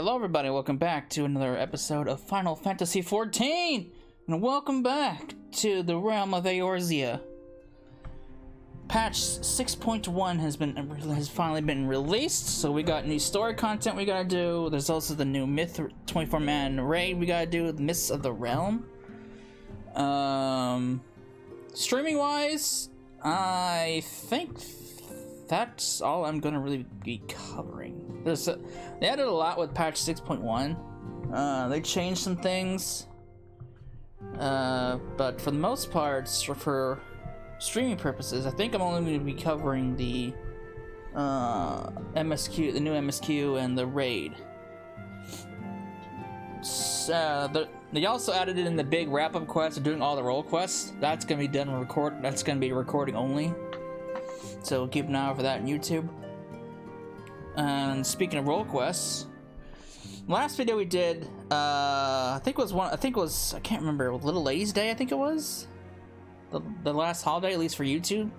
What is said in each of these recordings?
Hello everybody, welcome back to another episode of Final Fantasy XIV! And welcome back to the realm of Eorzea. Patch 6.1 has finally been released, so we got new story content we gotta do. There's also the new Myth 24-man raid we gotta do, the Myths of the Realm. Streaming wise, I think that's all I'm gonna really be covering. They added a lot with patch 6.1. They changed some things, but for the most part, for streaming purposes, I think I'm only going to be covering the MSQ, the new MSQ, and the raid. They also added it in the big wrap-up quest of doing all the role quests. That's going to be done That's going to be recording only. So keep an eye out for that on YouTube. And speaking of role quests, last video we did, I can't remember, Little Lady's Day, I think it was? The last holiday, at least for YouTube.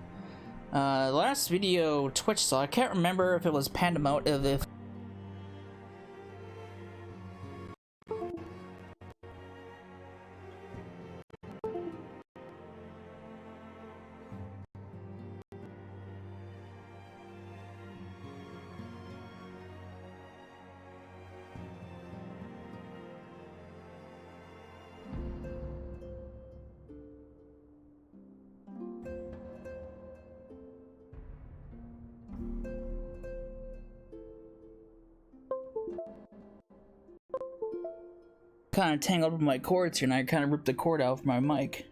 The last video Twitch saw, I can't remember if it was Pandemonium, kind of tangled with my cords here, and I kind of ripped the cord out of my mic.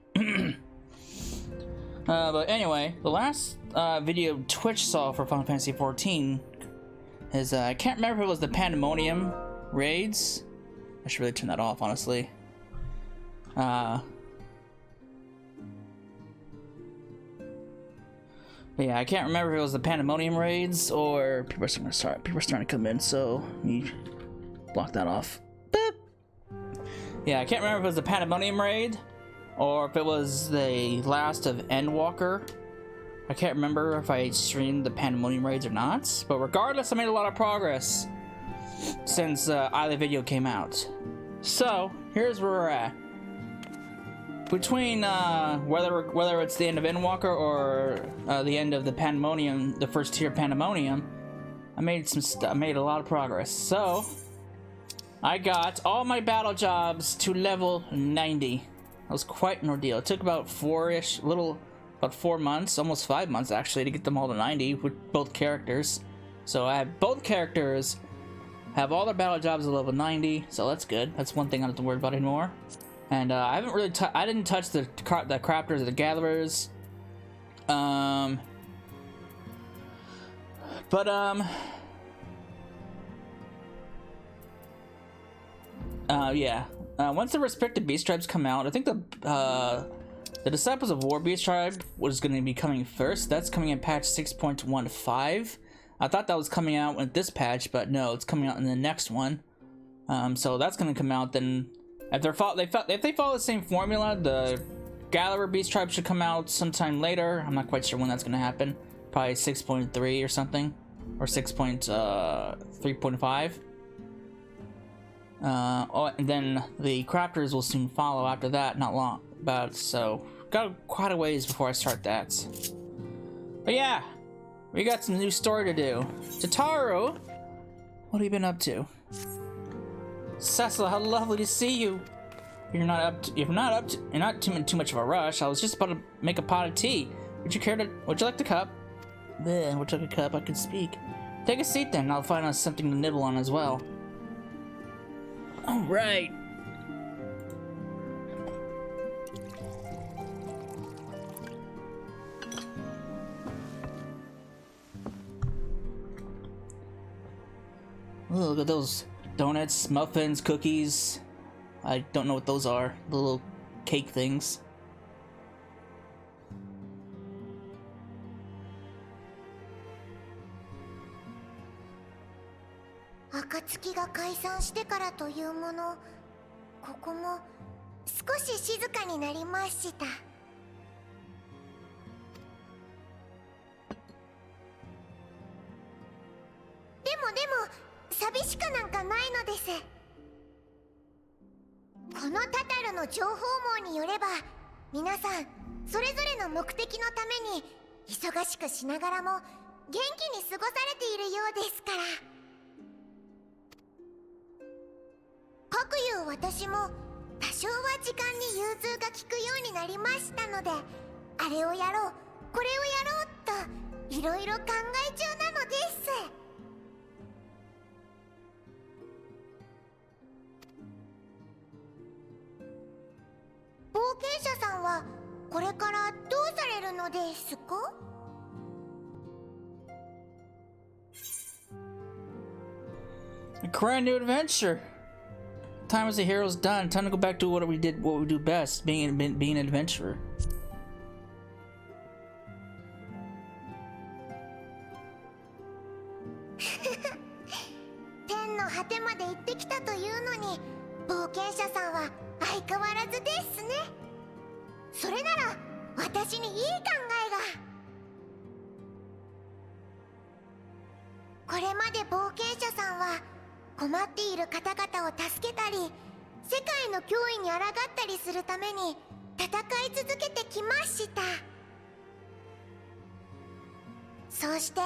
But anyway, the last video Twitch saw for Final Fantasy XIV is, I can't remember if it was the Pandemonium raids. I should really turn that off, honestly. But yeah, I can't remember if it was the Pandemonium raids or people are starting to come in, so let me block that off. Boop. Yeah, I can't remember if it was the Pandemonium raid or if it was the last of Endwalker. I can't remember if I streamed the Pandemonium raids or not, but regardless, I made a lot of progress since either video came out. So here's where we're at. Between whether it's the end of Endwalker or the end of the Pandemonium, the first tier Pandemonium, I made a lot of progress. So I got all my battle jobs to level 90. That was quite an ordeal. It took about 4 months, almost 5 months actually, to get them all to 90 with both characters. So I have both characters have all their battle jobs at level 90, so that's good. That's one thing I don't have to worry about anymore. And I didn't touch the crafters or the gatherers. Yeah. Once the respective beast tribes come out, I think the Disciples of War beast tribe was going to be coming first. That's coming in patch 6.15. I thought that was coming out with this patch, but no, it's coming out in the next one. So that's going to come out then. If they follow the same formula, the Gatherer beast tribe should come out sometime later. I'm not quite sure when that's going to happen. Probably 6.3 or something, or 6.3.5. And then the crafters will soon follow after that, not long, so got quite a ways before I start that. But yeah, we got some new story to do. Tataru, what have you been up to? Cecil, how lovely to see you. You're not too much of a rush. I was just about to make a pot of tea. Would you like the cup? Bleh, would you like a cup? I can speak. Take a seat then, I'll find us something to nibble on as well. All right. Oh, look at those donuts, muffins, cookies. I don't know what those are. The little cake things.暁が解散してからというもの、ここも少し静かになりました。でも寂しくなんかないのです。このタタルの情報網によれば、皆さんそれぞれの目的のために忙しくしながらも元気に過ごされているようですから。かくいう私も多少は時間に融通が利くようになりましたので、あれをやろうこれをやろうといろいろ考え中なのです。冒険者さんはこれからどうされるのですかA grand new adventure. Time as a hero's done. Time to go back to what we do best, being an adventurer. 天の果てまで行ってきたというのに、冒険者さんは相変わらずですね。それなら私にいい考えが。これまで冒険者さんは困っている方々を助けたり、世界の脅威に抗ったりするために戦い続けてきました。そうして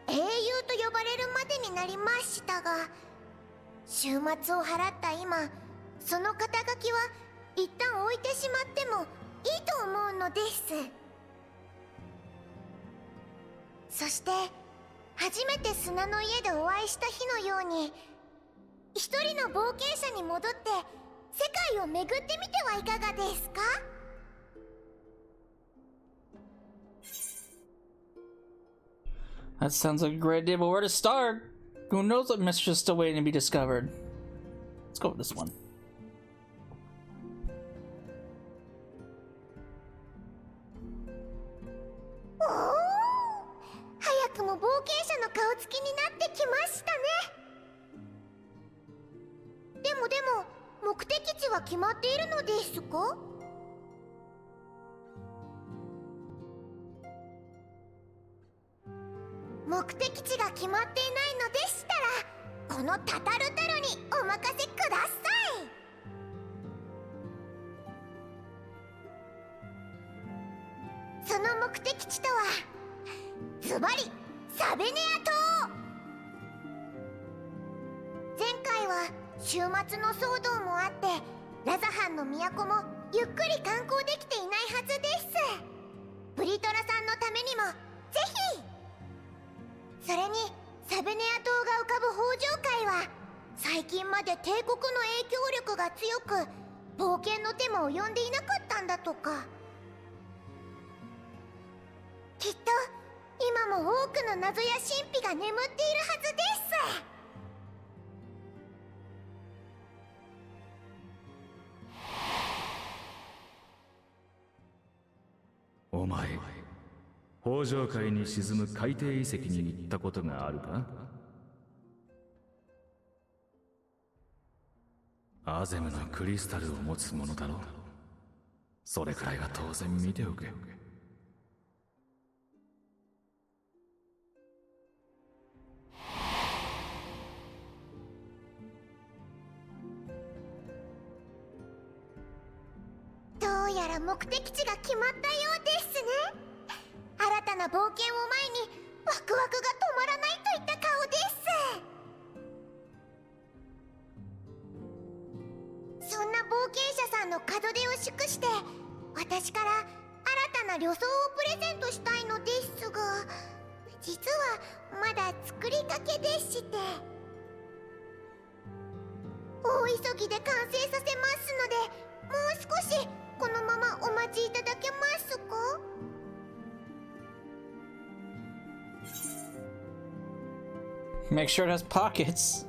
英雄と呼ばれるまでになりましたが、終末を払った今、その肩書きは一旦置いてしまってもいいと思うのです。そして初めて砂の家でお会いした日のように、一人の冒険者に戻って世界を巡ってみてはいかがですか？ That sounds like a great idea, but where to start? Who knows what mystery is still waiting to be discovered? Let's go with this one. おお、早くも冒険者の顔つきになってきましたね。でも目的地は決まっているのですか？目的地が決まっていないのでしたら、このタタルタルにお任せください。その目的地とはズバリサベネア島。前回は週末の騒動もあってラザハンの都もゆっくり観光できていないはずです。ブリトラさんのためにもぜひ。それにサベネア島が浮かぶ北上界は最近まで帝国の影響力が強く、冒険の手も及んでいなかったんだとか。きっと今も多くの謎や神秘が眠っているはずです。お前、北上界に沈む海底遺跡に行ったことがあるか？アゼムのクリスタルを持つものだろう。それくらいは当然見ておけ。どうやら目的地が決まったようですね。新たな冒険を前にワクワクが止まらないといった顔です。そんな冒険者さんの門出を祝して、私から新たな旅装をプレゼントしたいのですが、実はまだ作りかけでして、大急ぎで完成させますので、もう少しこのままお待ちいただけますか？Make sure it has pockets.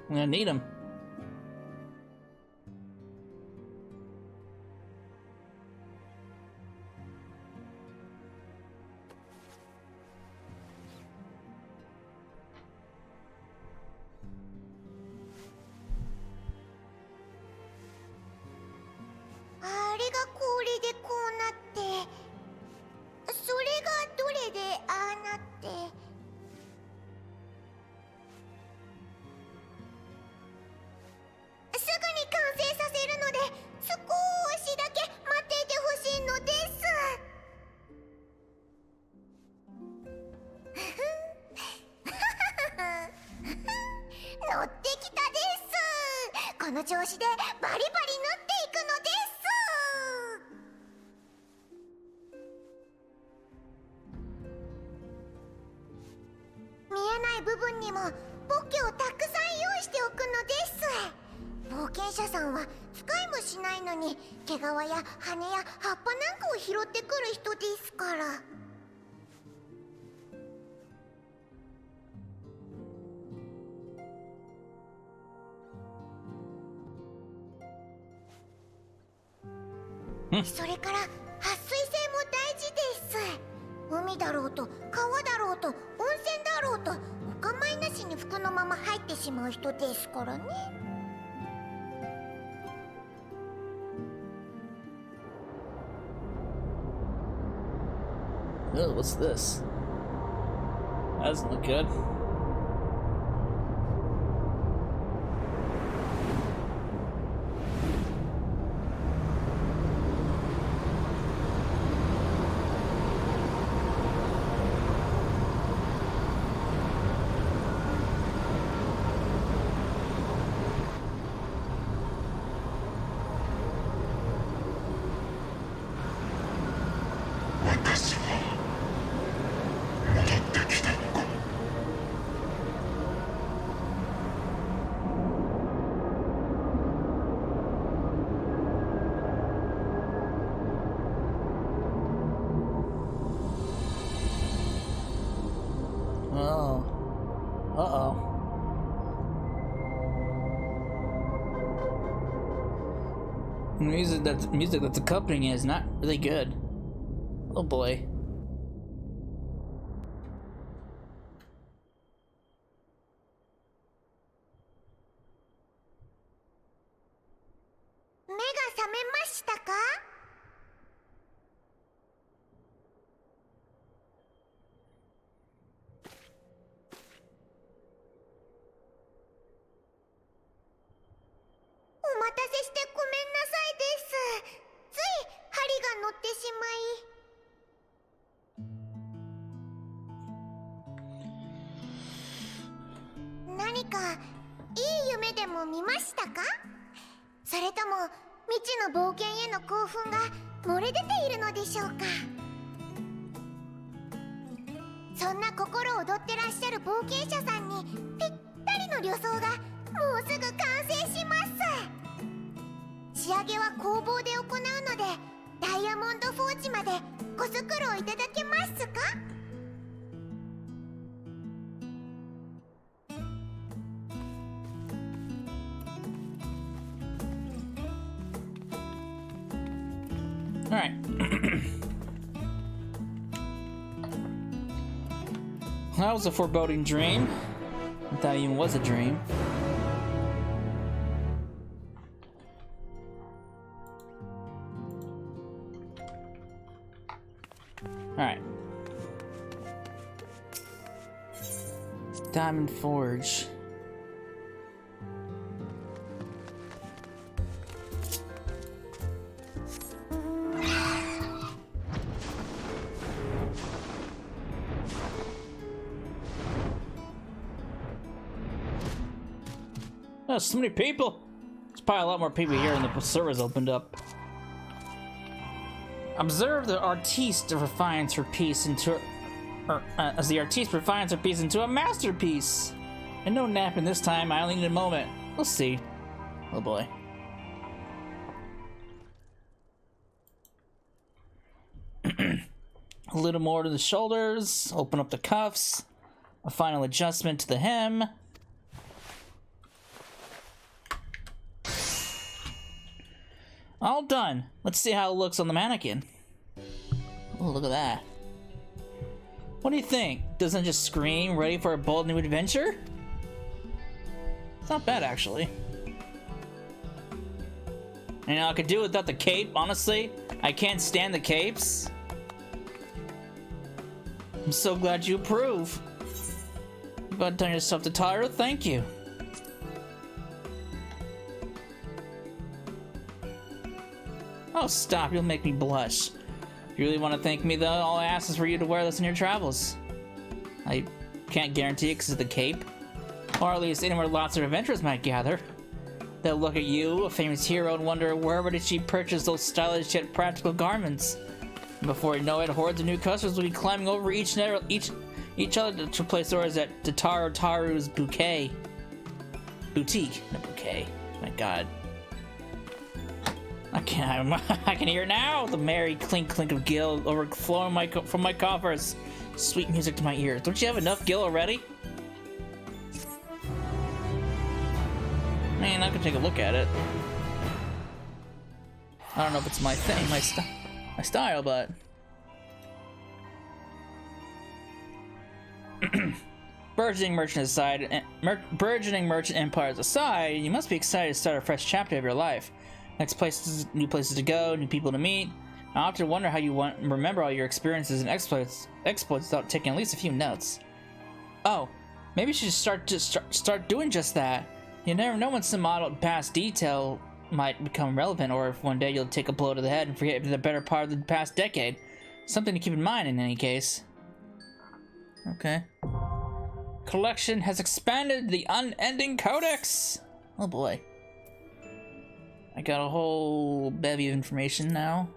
I'm gonna need them. 調子でバリバリ縫っていくのです。見えない部分にもポッケをたくさん用意しておくのです。冒険者さんは使いもしないのに毛皮や羽や葉っぱなんかを拾ってくる人ですから。それから撥水性も大事です。海だろうと川だろうと温泉だろうとお構いなしに服のまま入ってしまう人ですからね。Oh, what's this? That doesn't look good. Oh. Uh-oh. The music that's accompanying it is not really good. Oh boy.そんな心躍ってらっしゃる冒険者さんにぴったりの旅装がもうすぐ完成します。仕上げは工房で行うのでダイヤモンドフォージまでご足労いただけますか？Alright. That was a foreboding dream. If that even was a dream. Alright. Diamond Forge. Oh, so many people! There's probably a lot more people here when the servers opened up. Observe the artiste refines her piece into as the artiste refines her piece into a masterpiece. And no napping this time, I only need a moment. We'll see. Oh boy. A little more to the shoulders, open up the cuffs, a final adjustment to the hem. All done. Let's see how it looks on the mannequin. Oh, look at that. What do you think? Doesn't it just scream ready for a bold new adventure? It's not bad, actually. You know, I could do without the cape, honestly. I can't stand the capes. I'm so glad you approve. You've done yourself to Tyra, thank you. Oh, stop, you'll make me blush. If you really want to thank me, though, all I ask is for you to wear this in your travels. I can't guarantee it because of the cape. Or at least anywhere lots of adventurers might gather. They'll look at you, a famous hero, and wonder wherever did she purchase those stylish yet practical garments. And before you know it, hordes of new customers will be climbing over each other to place orders at Taru's boutique. No bouquet. My God. I can hear it now. The merry clink of gil overflowing from my coffers. Sweet music to my ears. Don't you have enough gil already? Man, I could take a look at it. I don't know if it's my thing, my style, but burgeoning merchant empires aside, you must be excited to start a fresh chapter of your life. New places to go, new people to meet. I often wonder how you remember all your experiences and exploits without taking at least a few notes. Oh, maybe you should start doing just that. You never know when some odd past detail might become relevant, or if one day you'll take a blow to the head and forget the better part of the past decade. Something to keep in mind in any case. Okay. Collection has expanded the unending codex! Oh boy. I got a whole bevy of information now.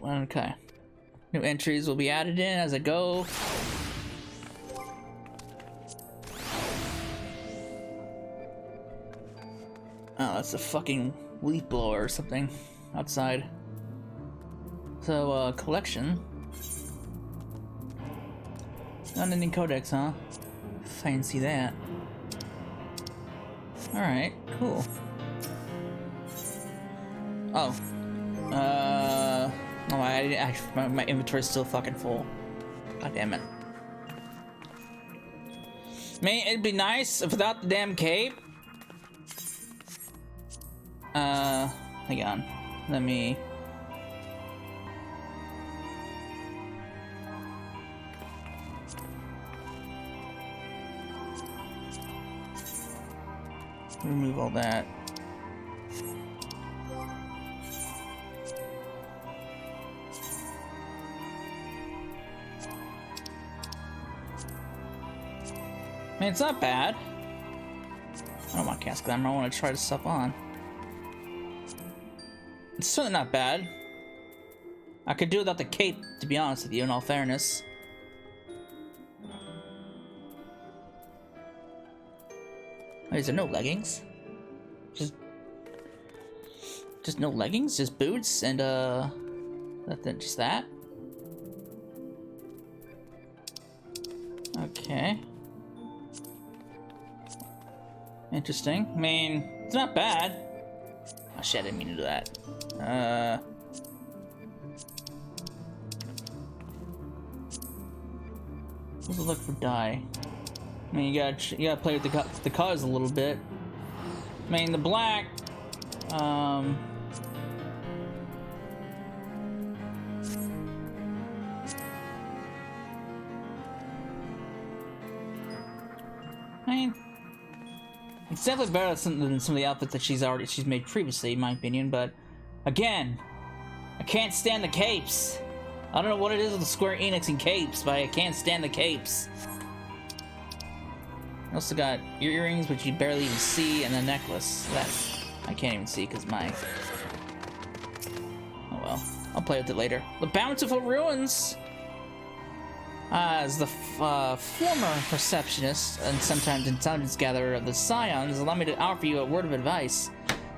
Okay. New entries will be added in as I go. Oh, that's a fucking leaf blower or something outside. So, collection. Unending codex, huh? If I can see that. Alright, cool. Oh. Oh, I didn't actually, my inventory's still fucking full. God damn it. Man, it'd be nice if without the damn cape. Hang on. Let me... remove all that. Man, it's not bad. I don't want cast glamour, I want to try this stuff on. It's certainly not bad. I could do without the cape, to be honest with you, in all fairness. Wait, is there no leggings? Just no leggings? Just boots and, just that? Okay. Interesting. I mean, it's not bad. Oh shit, I didn't mean to do that. Let's look for dye. I mean, you gotta play with the colors a little bit. I mean, the black, I mean, it's definitely better than some of the outfits that she's made previously, in my opinion. But again, I can't stand the capes. I don't know what it is with the Square Enix and capes, but I can't stand the capes. I also got earrings, which you barely even see, and a necklace that I can't even see because my... Oh well, I'll play with it later. The Bountiful Ruins! As the former receptionist and sometimes intelligence gatherer of the Scions, allow me to offer you a word of advice.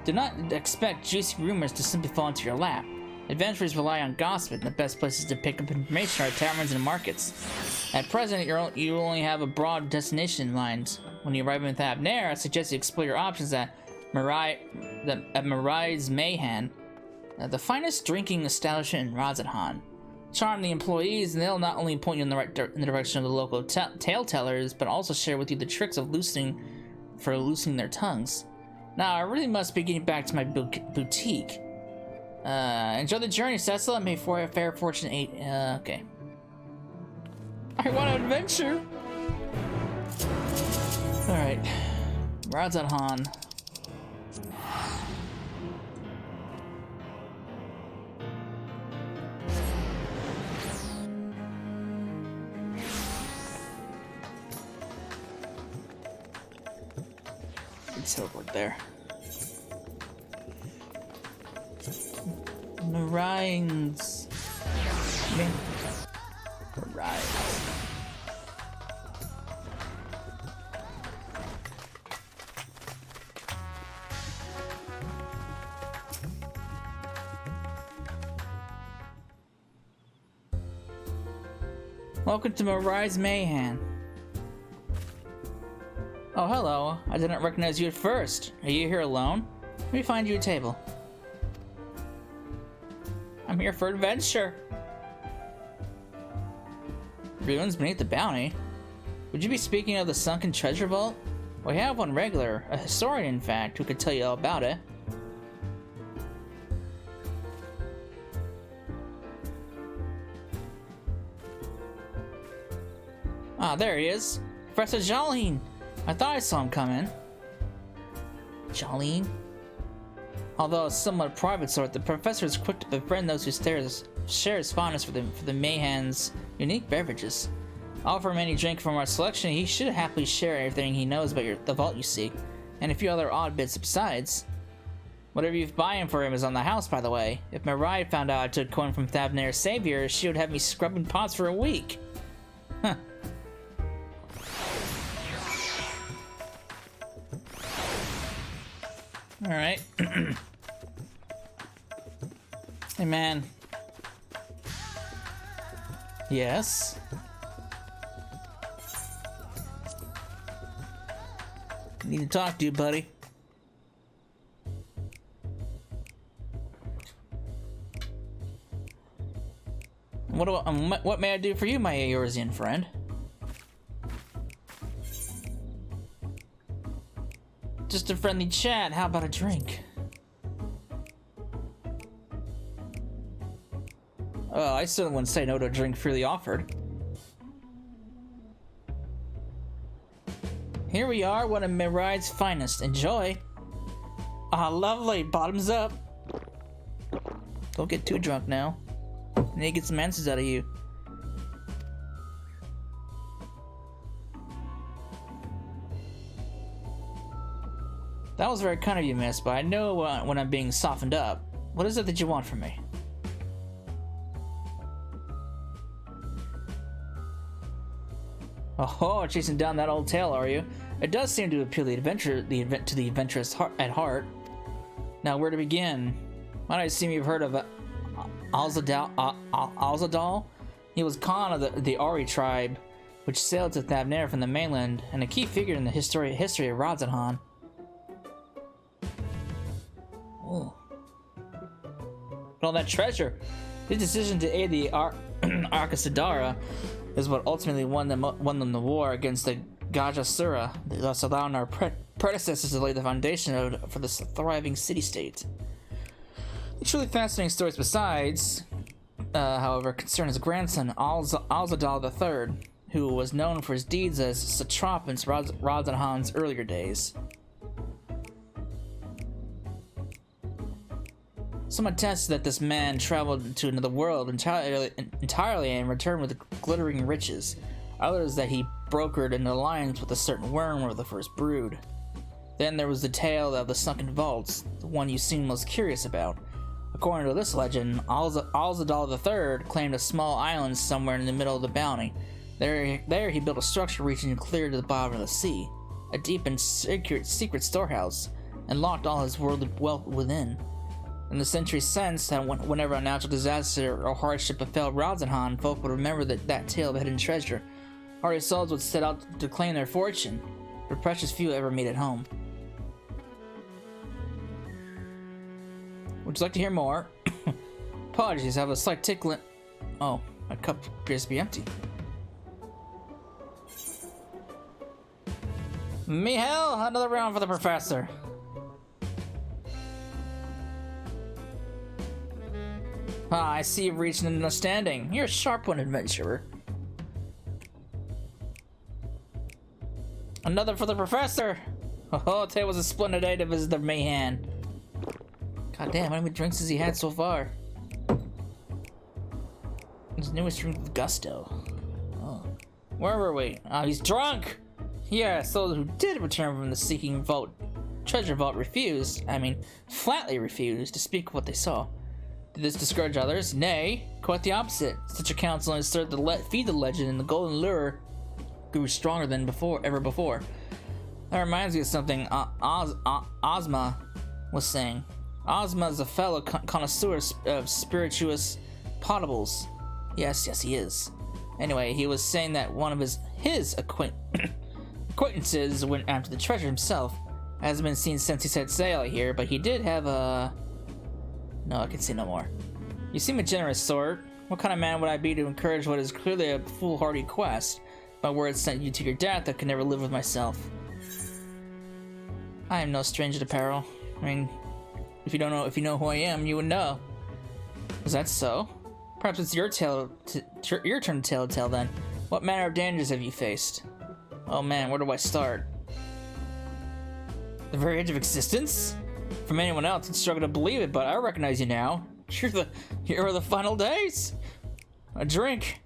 Do not expect juicy rumors to simply fall into your lap. Adventurers rely on gossip, and the best places to pick up information are taverns and markets. At present, you only have a broad destination in mind. When you arrive in Thavnair, I suggest you explore your options at Marai's Mayhan, the finest drinking establishment in Razathan. Charm the employees, and they'll not only point you in the direction of the local tale tellers, but also share with you the tricks of loosening their tongues. Now, I really must be getting back to my boutique. Enjoy the journey, Cecil, and may fair fortune aid. Okay. I want an adventure! Alright. Razathan. Let's teleport there. Marines. Marines. Welcome to Mariah's Mayhem. Oh, hello. I didn't recognize you at first. Are you here alone? Let me find you a table. I'm here for adventure. Ruins beneath the bounty? Would you be speaking of the sunken treasure vault? We have one regular, a historian in fact, who could tell you all about it. Ah, there he is. Professor Jolene. I thought I saw him come in. Jolene? Although a somewhat private sort, the professor is quick to befriend those who share his fondness for the Mayhan's unique beverages. Offer him any drink from our selection, he should happily share everything he knows about the vault you seek, and a few other odd bits besides. Whatever you buy him for him is on the house, by the way. If Mariah found out I took coin from Thavnair's savior, she would have me scrubbing pots for a week. Huh. Alright. Hey, man. Yes? Need to talk to you, buddy. What may I do for you, my Eorzean friend? Just a friendly chat. How about a drink? Oh, I certainly wouldn't say no to a drink freely offered. Here we are, one of Mirai's finest. Enjoy. Ah, lovely. Bottoms up. Don't get too drunk now. I need to get some answers out of you. That was very kind of you, miss, but I know when I'm being softened up. What is it that you want from me? Oh, chasing down that old tale, are you? It does seem to appeal to the adventurous at heart. Now, where to begin? Might I assume you've heard of Alzadal? He was Khan of the Ari tribe, which sailed to Thavnair from the mainland, and a key figure in the history of Radzahan. Oh. But all that treasure! His decision to aid the Arkasadara is what ultimately won them the war against the Gajasura, thus allowing our predecessors to lay the foundation for this thriving city-state. The truly fascinating stories besides, however, concern his grandson, Alzadal III, who was known for his deeds as satrap in Radzahan's earlier days. Some attest that this man traveled to another world entirely and returned with glittering riches. Others that he brokered an alliance with a certain worm of the first brood. Then there was the tale of the sunken vaults, the one you seem most curious about. According to this legend, Alzadal III claimed a small island somewhere in the middle of the bounty. There he built a structure reaching clear to the bottom of the sea, a deep and secret storehouse, and locked all his worldly wealth within. In the centuries since, that whenever a natural disaster or hardship befell Radzahan, folk would remember that tale of hidden treasure. Hardy souls would set out to claim their fortune, but precious few ever made it home. Would you like to hear more? Apologies, I have a slight tickling. Oh, my cup appears to be empty. Mihail, another round for the professor. Ah, I see you've reached an understanding. You're a sharp one, adventurer. Another for the professor! Oh, today was a splendid day to visit the Mayhan. God damn, how many drinks has he had so far? His newest drink with gusto. Oh. Where were we? Oh, he's drunk! Yeah, so who did return from the seeking vault treasure vault flatly refused to speak of what they saw. Did this discourage others? Nay, quite the opposite. Such accounts only served to feed the legend, and the golden lure grew stronger than ever before. That reminds me of something Ozma was saying. Ozma is a fellow connoisseur of spirituous potables. Yes, he is. Anyway, he was saying that one of his acquaintances went after the treasure himself. Hasn't been seen since he set sail here, but he did have a... No, I can say no more. You seem a generous sort. What kind of man would I be to encourage what is clearly a foolhardy quest? My words sent you to your death. I could never live with myself. I am no stranger to peril. I mean, if you know who I am, you would know. Is that so? Perhaps it's your turn to tell a tale then. What manner of dangers have you faced? Oh man, where do I start? The very edge of existence? From anyone else, I'd struggle to believe it, but I recognize you now. Here are the final days. A drink.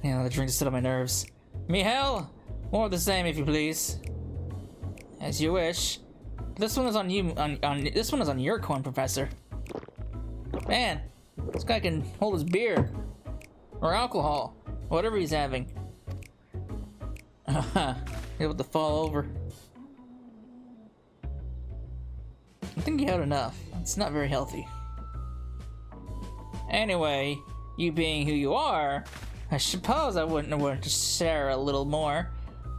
Yeah, the drink to settle my nerves. Me hell. More of the same, if you please. As you wish. This one is on you. This one is on your coin, Professor. Man, this guy can hold his beer or alcohol, whatever he's having. Able to fall over. I think you had enough. It's not very healthy. Anyway, you being who you are, I suppose I wouldn't have wanted to share a little more.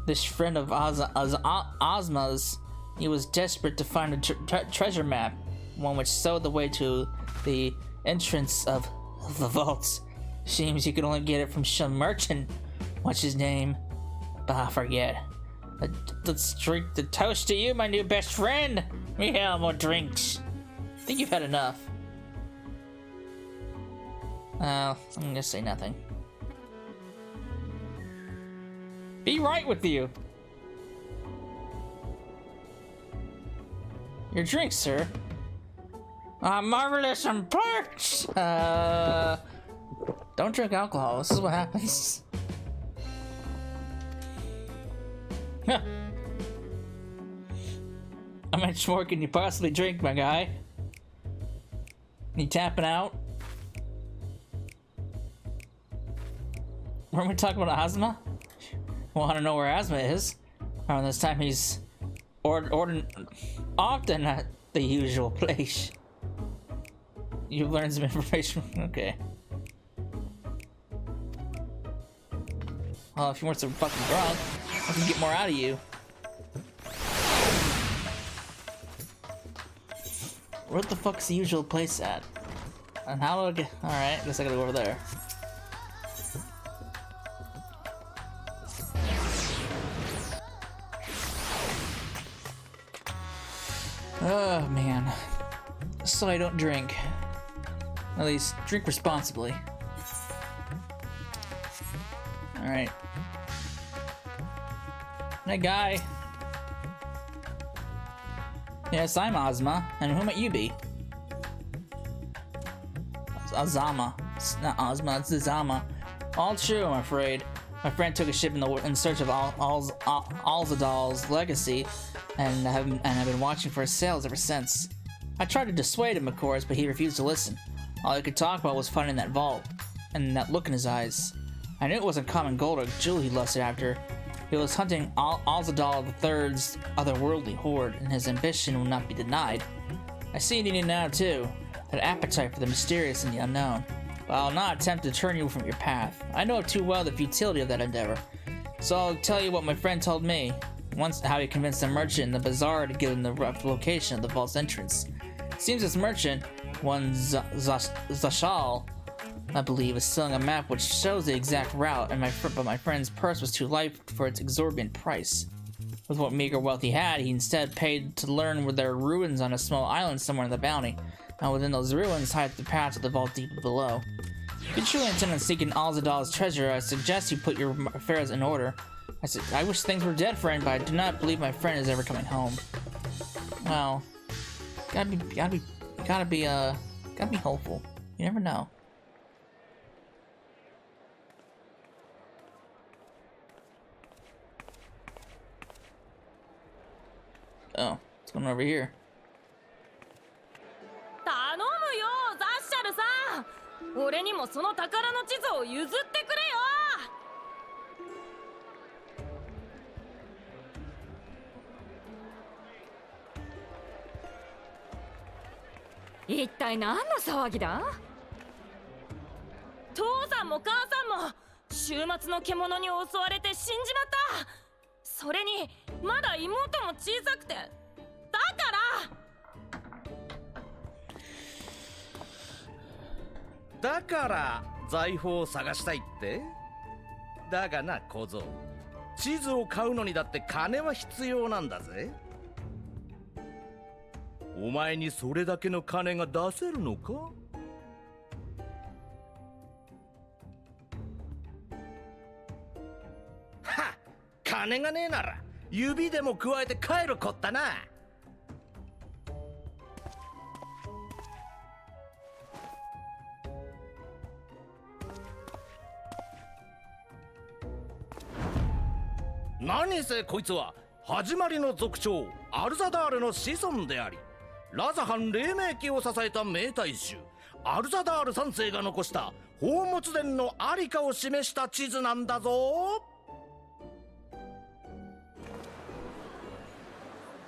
This friend of Ozma's, he was desperate to find a treasure map, one which showed the way to the entrance of the vaults. Seems you could only get it from some merchant. What's his name? Bah, forget. Let's drink the toast to you, my new best friend. We have more drinks. I think you've had enough. I'm gonna say nothing. Be right with you. Your drink, sir. Marvelous and perks. Don't drink alcohol. This is what happens. How much more can you possibly drink, my guy? You tapping out? Weren't we talking about Ozma? Want to know where Ozma is? Around this time he's often at the usual place. You've learned some information. Okay. Well, if you weren't so fucking drunk, I can get more out of you. What the fuck's the usual place at? And how do I get... Alright, guess I gotta go over there. Oh, man. So I don't drink. At least, drink responsibly. Alright. Hey, guy. Yes, I'm Ozma. And who might you be? Azama. It's not Ozma, it's Azama. All true, I'm afraid. My friend took a ship in search of Alzadal's legacy, and I've been watching for his sails ever since. I tried to dissuade him, of course, but he refused to listen. All he could talk about was finding that vault, and that look in his eyes. I knew it wasn't common gold or jewel he lusted after. He was hunting Alzadal III's otherworldly hoard, and his ambition will not be denied. I see it in you now, too. That appetite for the mysterious and the unknown. But I'll not attempt to turn you from your path. I know too well the futility of that endeavor. So I'll tell you what my friend told me. Once how he convinced a merchant in the bazaar to give him the rough location of the vault's entrance. Seems this merchant, one Zashal, I believe, is selling a map which shows the exact route, and but my friend's purse was too light for its exorbitant price. With what meager wealth he had, he instead paid to learn where there are ruins on a small island somewhere in the bounty, and within those ruins hide the path to the vault deep below. If you truly intend on seeking Alzadal's treasure, I suggest you put your affairs in order. I wish things were dead, friend, but I do not believe my friend is ever coming home. Well, gotta be hopeful. You never know. Oh, What's going on over here? 頼むよザッシャルさん、俺にもその宝の地図を譲ってくれよ。一体何の騒ぎだ？父さんも母さんも週末の獣に襲われて死んじまった。それにまだ妹も小さくて、だから財宝を探したいって？だがな小僧、地図を買うのにだって金は必要なんだぜ。お前にそれだけの金が出せるのか？はっ、金がねえなら指でも加えて帰るこったな。何せこいつは始まりの族長アルザダールの子孫であり、ラザハン黎明期を支えた名大衆アルザダール3世が残した宝物殿のありかを示した地図なんだぞ。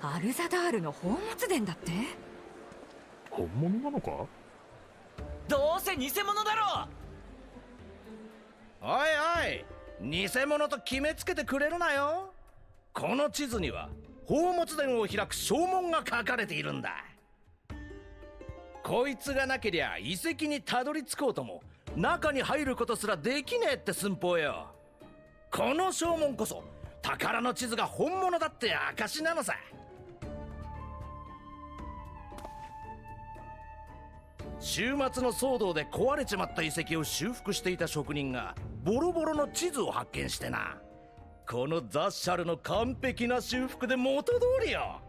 アルザダールの宝物殿だって？本物なのか？どうせ偽物だろ。おいおい、偽物と決めつけてくれるなよ。この地図には宝物殿を開く証文が書かれているんだ。こいつがなけりゃ遺跡にたどり着こうとも中に入ることすらできねえって寸法よ。この証文こそ宝の地図が本物だって証なのさ。週末の騒動で壊れちまった遺跡を修復していた職人がボロボロの地図を発見してな。このザッシャルの完璧な修復で元通りよ。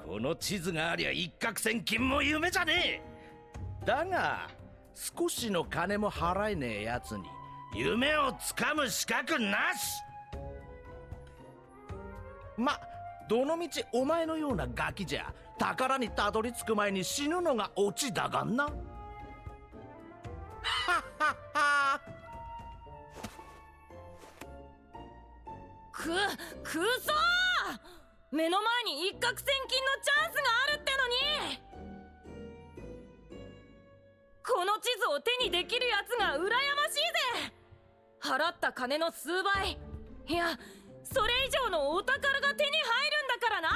この地図がありゃ一攫千金も夢じゃねえ。だが少しの金も払えねえやつに夢をつかむ資格なし。ま、どのみちお前のようなガキじゃ宝にたどり着く前に死ぬのがオチだがんな。はっはっは。くそー、目の前に一攫千金のチャンスがあるってのに、この地図を手にできるやつが羨ましいぜ。払った金の数倍、いやそれ以上のお宝が手に入るんだからな。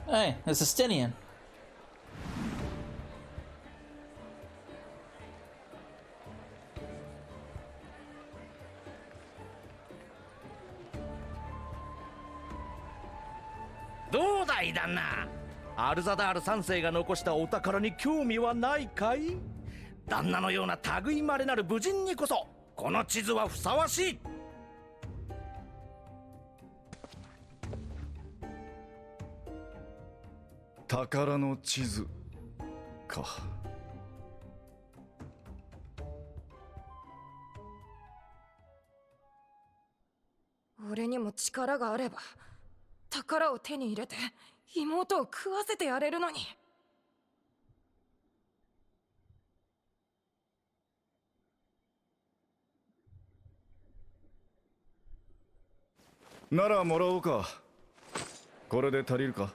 Hey, it's a Stinian. どうだい旦那、アルザダール3世が残したお宝に興味はないかい？旦那のような類いまれなる武人にこそこの地図はふさわしい。宝の地図か。俺にも力があれば宝を手に入れて妹を食わせてやれるのに。ならもらおうか。これで足りるか？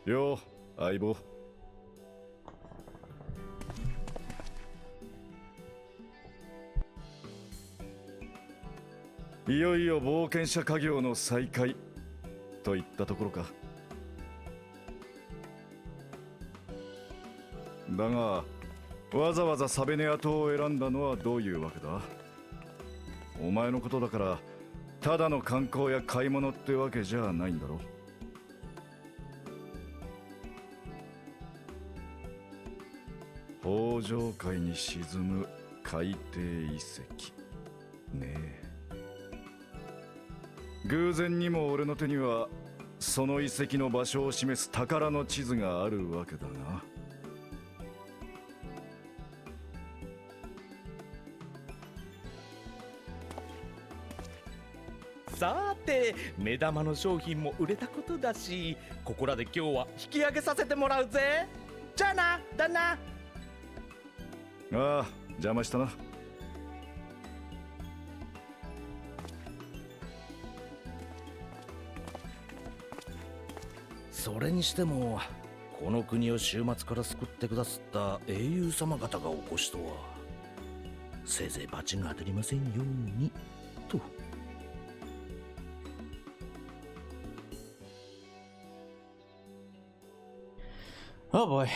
よう相棒。いよいよ冒険者家業の再開といったところか。だがわざわざサベネア島を選んだのはどういうわけだ？お前のことだからただの観光や買い物ってわけじゃないんだろ？北上海に沈む海底遺跡ねえ。偶然にも俺の手にはその遺跡の場所を示す宝の地図があるわけだな。さて目玉の商品も売れたことだし、ここらで今日は引き上げさせてもらうぜ。じゃあな旦那。ああ、邪魔したな。それにしてもこの国を終末から救ってくださった英雄様方がお越しとは。せいぜい罰が当たりませんようにと。Oh boy.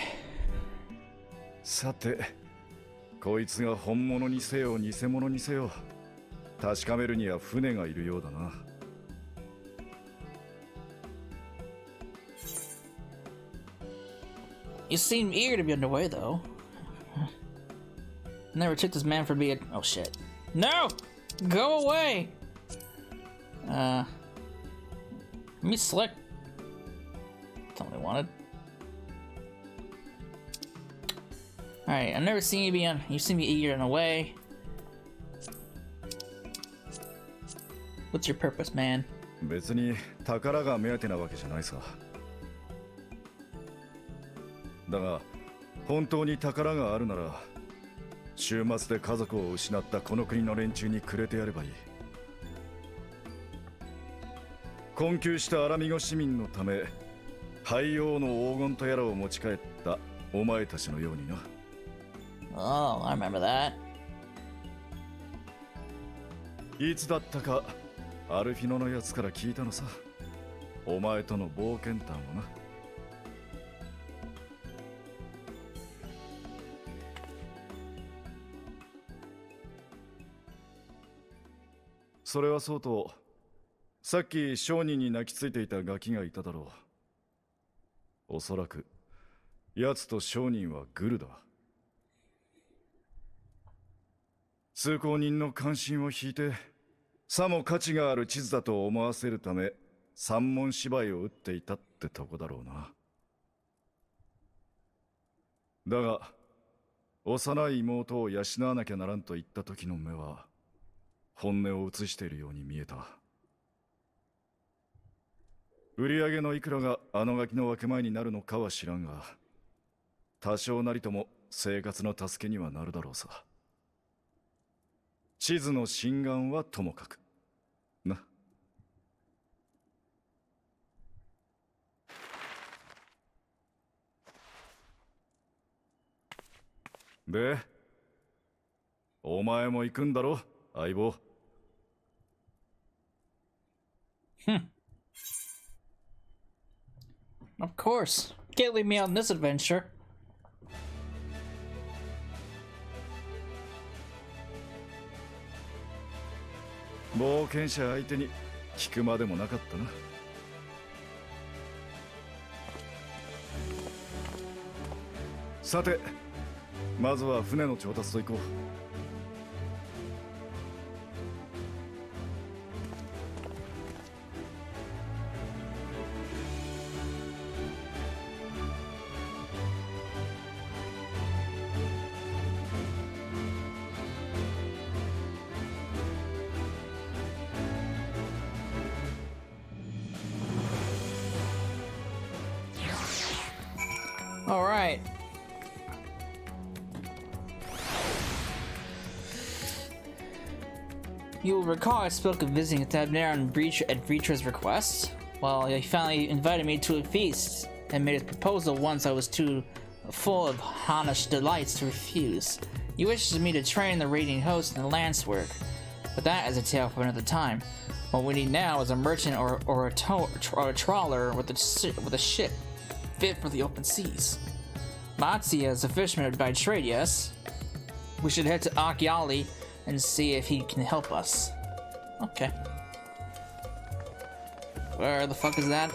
さてこいつが本物にせよ偽物にせよ確かめるには船がいるようだな。You seem eager to be underway, though. Never took this man for being. Oh shit! No, go away. Me slick. That's all I wanted. All right, I've never seen you be on. You seem to be eager and away. What's your purpose, man? 別に宝が目当てなわけじゃないさ。だが本当に宝があるなら週末で家族を失ったこの国の連中にくれてやればいい。困窮したアラミゴ市民のため廃王の黄金とやらを持ち帰ったお前たちのようにな。Oh, I remember that. いつだったかアルフィノのやつから聞いたのさ。お前との冒険談をな。それはそうと、さっき商人に泣きついていたガキがいただろう。おそらく奴と商人はグルだ。通行人の関心を引いてさも価値がある地図だと思わせるため三文芝居を打っていたってとこだろうな。だが幼い妹を養わなきゃならんと言った時の目は本音を映しているように見えた。売り上げのいくらがあのガキの分け前になるのかは知らんが、多少なりとも生活の助けにはなるだろうさ。地図の真贋はともかくな。でお前も行くんだろ相棒。Of course. Can't leave me out on this adventure. 冒険者相手に聞くまでもなかったな。さてまずは船の調達と行こう。All right. You will recall I spoke of visiting Thabner at Breacher's request. Well, he finally invited me to a feast and made a proposal once I was too full of Hanish delights to refuse. He wishes me to train the raiding host in the lance work, but that is a tale for another time. What we need now is a merchant or a trawler with a ship fit for the open seas. Matsuya is a fisherman by trade, yes? We should head to Akiali and see if he can help us. Okay. Where the fuck is that?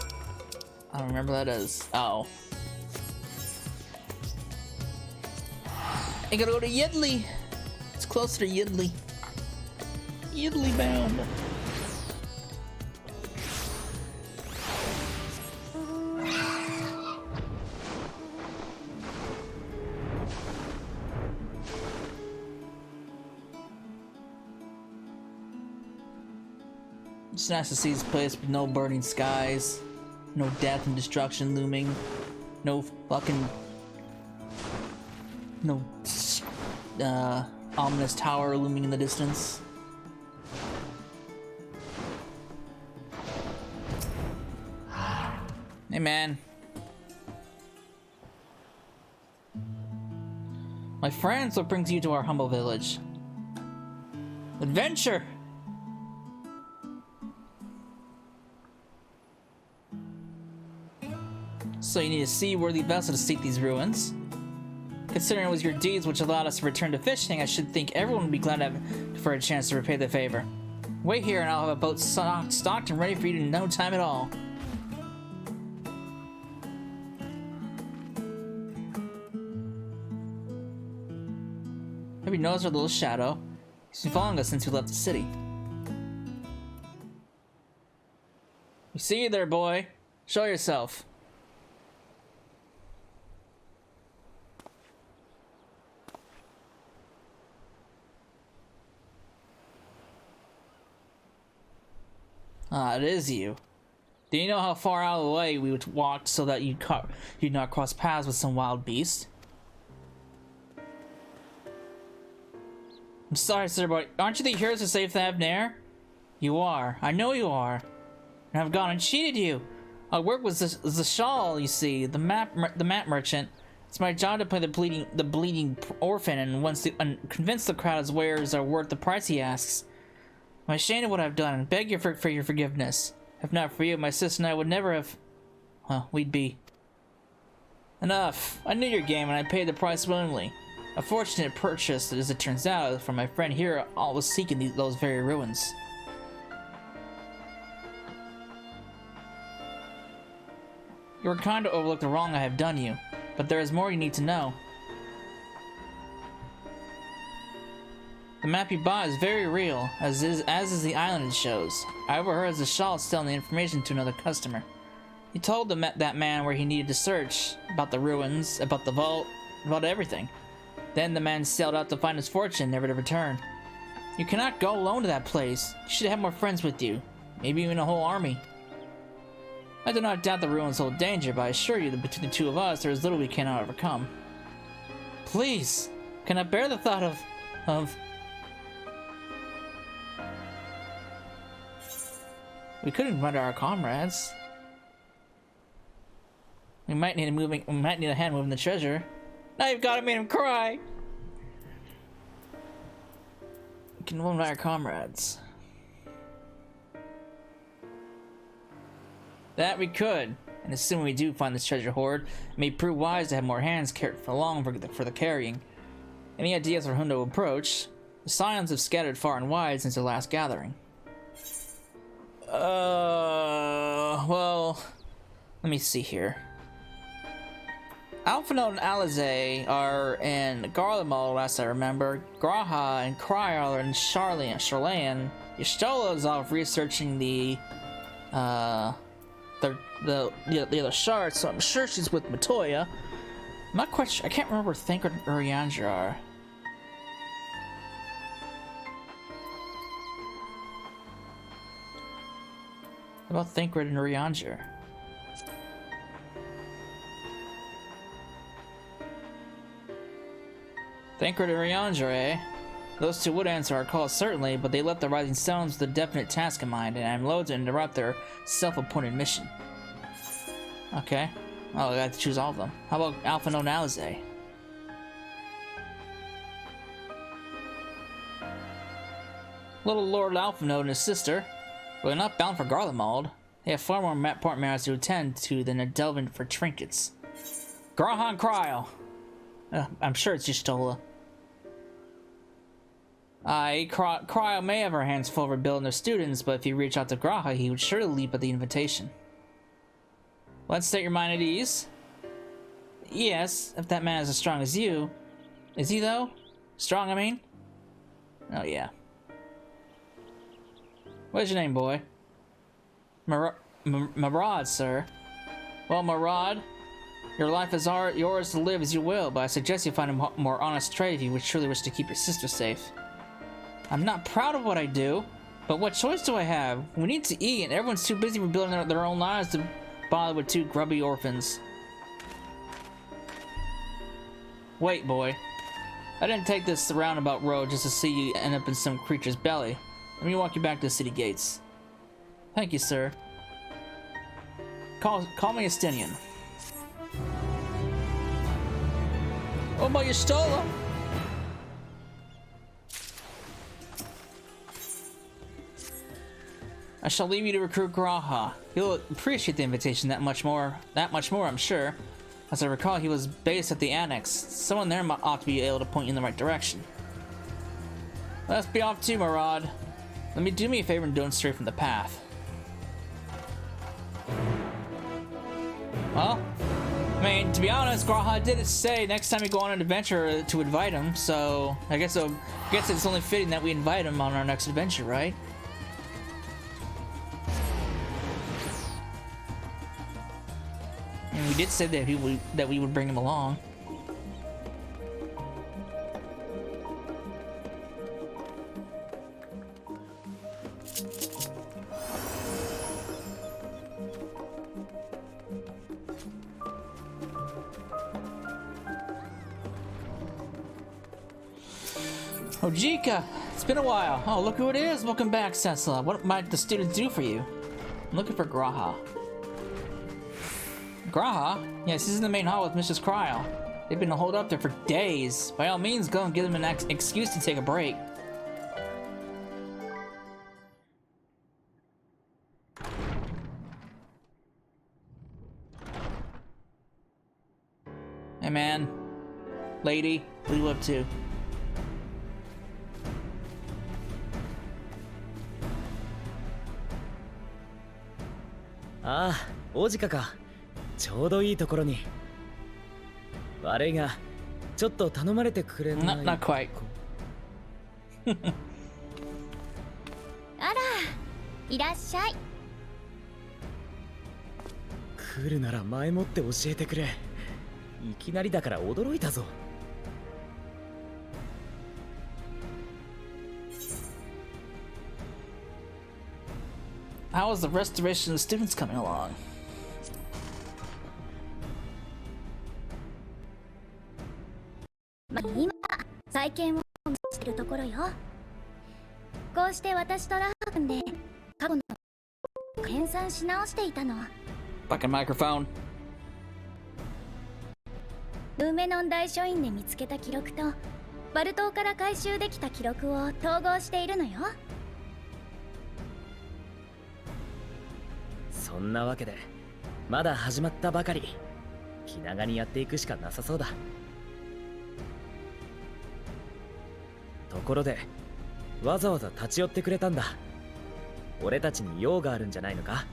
I don't remember what that is. Oh. I gotta go to Yidley. It's closer to Yidley. Yidley bound. It's nice to see this place with no burning skies, no death and destruction looming, no fucking... no ominous tower looming in the distance. Hey man. My friends, what brings you to our humble village? Adventure! So you need a seaworthy vessel to seek these ruins? Considering it was your deeds which allowed us to return to fishing, I should think everyone would be glad for a chance to repay the favor. Wait here and I'll have a boat stocked and ready for you in no time at all. Have you noticed our little shadow? He's been following us since we left the city. We see you there, boy. Show yourself. Ah, it is you. Do you know how far out of the way we would walk so that you'd not cross paths with some wild beast? I'm sorry, sir, but aren't you the heroes who saved Thavnair? You are. I know you are. And I've gone and cheated you. I work with the shawl, you see, the map merchant. It's my job to play the bleeding orphan and convince the crowd his wares are worth the price he asks. I'm ashamed of what I've done and beg you for your forgiveness. If not for you, my sister and I would never have... well, we'd be... Enough. I knew your game and I paid the price willingly. A fortunate purchase, as it turns out, from my friend here, all was seeking those very ruins. You were kind to overlook the wrong I have done you, but there is more you need to know. The map you bought is very real, as is the island it shows. I overheard the shawl selling the information to another customer. He told that man where he needed to search, about the ruins, about the vault, about everything. Then the man sailed out to find his fortune, never to return. You cannot go alone to that place. You should have more friends with you, maybe even a whole army. I do not doubt the ruins hold danger, but I assure you that between the two of us, there is little we cannot overcome. Please, cannot bear the thought of... We couldn't run to our comrades. We might need a hand moving the treasure. Now you've got to make him cry. We can run to our comrades. That we could, and assuming we do find this treasure hoard, it may prove wise to have more hands carried along for the carrying. Any ideas for whom to approach? The Scions have scattered far and wide since their last gathering. Well, let me see here. Alphinaud and Alizé are in Garlemald, last I remember. Graha and Kryar are in Charlayan. Y'shtola is off researching the other shards, so I'm sure she's with Matoya. I'm not quite sure. I can't remember where Thancred and Urianger are. What about Thancred and Urianger? Thancred and Urianger, eh? Those two would answer our call, certainly, but they left the Rising Stones with a definite task in mind, and I'm loath to interrupt their self-appointed mission. Okay. Oh, I got to choose all of them. How about Alphinaud and Alizé? Little Lord Alphinaud and his sister. Well, they're not bound for Garlemald. They have far more important matters to attend to than a delving for trinkets. Graha and Kryal. I'm sure it's Y'shtola. Cryo may have her hands full rebuilding their students, but if you reach out to Graha, he would surely leap at the invitation. Let's set your mind at ease. Yes, if that man is as strong as you. Is he, though? Strong, I mean? Oh, yeah. What's your name, boy? Marad, sir. Well, Marad, your life is yours to live as you will, but I suggest you find a more honest trade if you would truly wish to keep your sister safe. I'm not proud of what I do, but what choice do I have? We need to eat, and everyone's too busy rebuilding their own lives to bother with two grubby orphans. Wait, boy. I didn't take this roundabout road just to see you end up in some creature's belly. Let me walk you back to the city gates. Thank you, sir. Call me Estinian. Oh, my Y'shtola! I shall leave you to recruit Graha. He'll appreciate the invitation that much more, I'm sure. As I recall, he was based at the Annex. Someone there ought to be able to point you in the right direction. Let's be off too, Marad. Do me a favor and don't stray from the path. Well, I mean, to be honest, Graha did say next time we go on an adventure to invite him, so I guess it's only fitting that we invite him on our next adventure, right? And we did say that we would bring him along. Ojika, it's been a while. Oh, look who it is. Welcome back, Cecil. What might the students do for you? I'm looking for Graha. Graha? Yes, he's in the main hall with Mrs. Cryle. They've been holed up there for days. By all means, go and give them an excuse to take a break. Hey man, lady, what are you up to? Ah, 王子か。ちょうどいいところに。悪いが、ちょっと頼まれてくれない？ Not quite. あら、いらっしゃい。来るなら前もって教えてくれ。いきなりだから驚いたぞ。How is the restoration of the students coming along? 今、再建をしているところよ。こうして私とラハ君で過去の編纂し直していたの。Fucking microphone. ルーメノン大書院で見つけた記録とバル島から回収できた記録を統合しているのよ。そんなわけでまだ始まったばかり。気長にやっていくしかなさそうだ。ところでわざわざ立ち寄ってくれたんだ。俺たちに用があるんじゃないのか？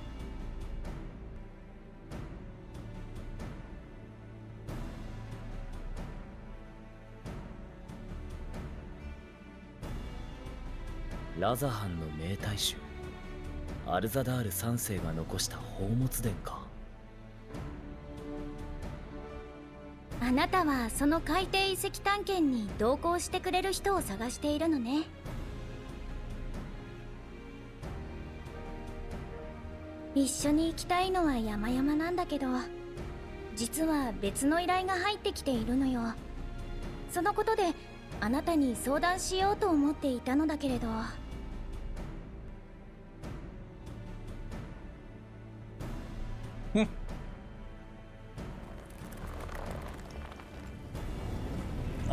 ラザハンの名大衆アルザダール3世が残した宝物殿か。あなたはその海底遺跡探検に同行してくれる人を探しているのね。一緒に行きたいのは山々なんだけど、実は別の依頼が入ってきているのよ。そのことであなたに相談しようと思っていたのだけれど。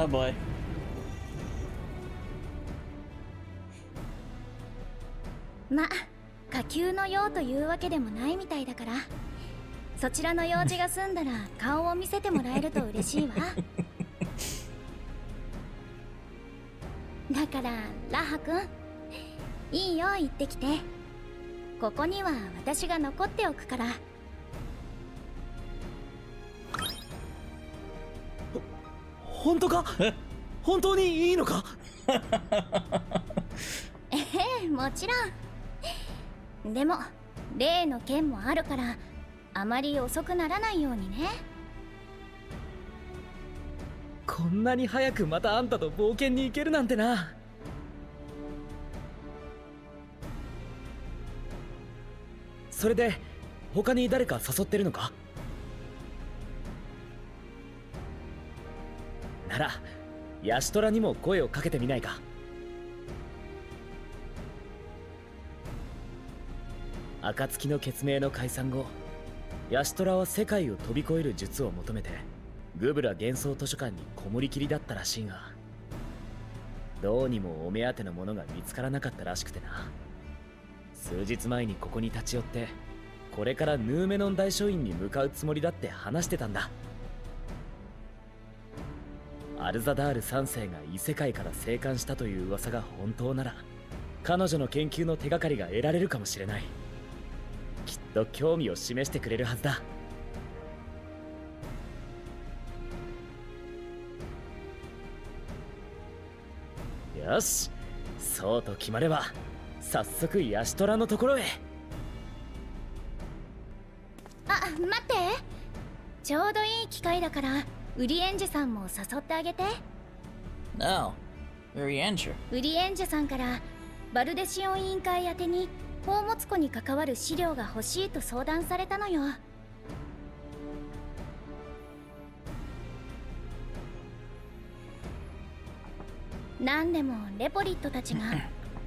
Oh boy. ま、下級の用というわけでもないみたいだから、そちらの用事が済んだら顔を見せてもらえると嬉しいわ。だからラハ君、いいよ行ってきて。ここには私が残っておくから。本当か？本当にいいのか？もちろん。でも例の件もあるからあまり遅くならないようにね。こんなに早くまたあんたと冒険に行けるなんてな。それで他に誰か誘ってるのか？ならヤシトラにも声をかけてみないか？暁の決命の解散後、ヤシトラは世界を飛び越える術を求めてグブラ幻想図書館にこもりきりだったらしいが、どうにもお目当てのものが見つからなかったらしくてな。数日前にここに立ち寄って、これからヌーメノン大書院に向かうつもりだって話してたんだ。アルザダール3世が異世界から生還したという噂が本当なら、彼女の研究の手がかりが得られるかもしれない。きっと興味を示してくれるはずだ。よし、そうと決まれば早速ヤシトラのところへ。あ、待って、ちょうどいい機会だからウリエンジェさんも誘ってあげて。 Oh, Urianger. ウリエンジェさんからバルデシオン委員会宛てに宝物庫に関わる資料が欲しいと相談されたのよ。何でもレポリットたちが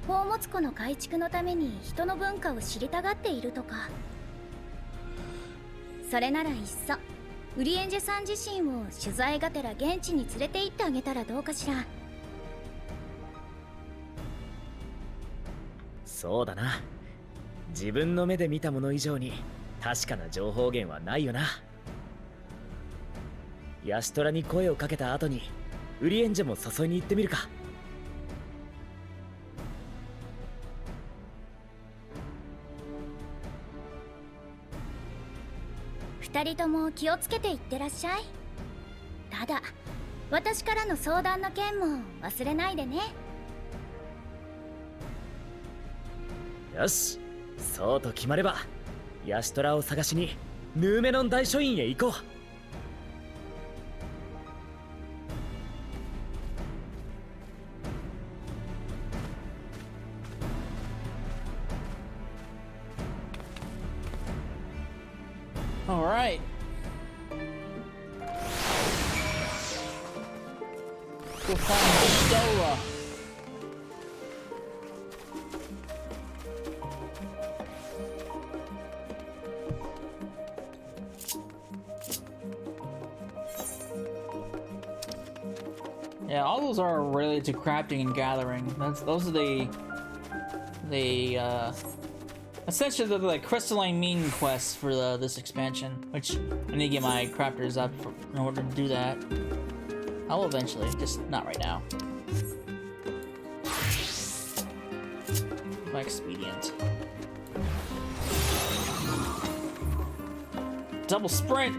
宝物庫の改築のために人の文化を知りたがっているとか。それならいっそウリエンジェさん自身を取材がてら現地に連れて行ってあげたらどうかしら。そうだな。自分の目で見たもの以上に確かな情報源はないよな。ヤシトラに声をかけた後にウリエンジェも誘いに行ってみるか。二人とも気をつけていってらっしゃい。ただ私からの相談の件も忘れないでね。よし、そうと決まればヤシトラを探しにヌーメノン大書院へ行こう。All right. Go find Stola. Yeah, all those are related to crafting and gathering. Those are essentially the like crystalline mean quests for this expansion, which I need to get my crafters up in order to do that. I will eventually, just not right now. My expedient. Double sprint.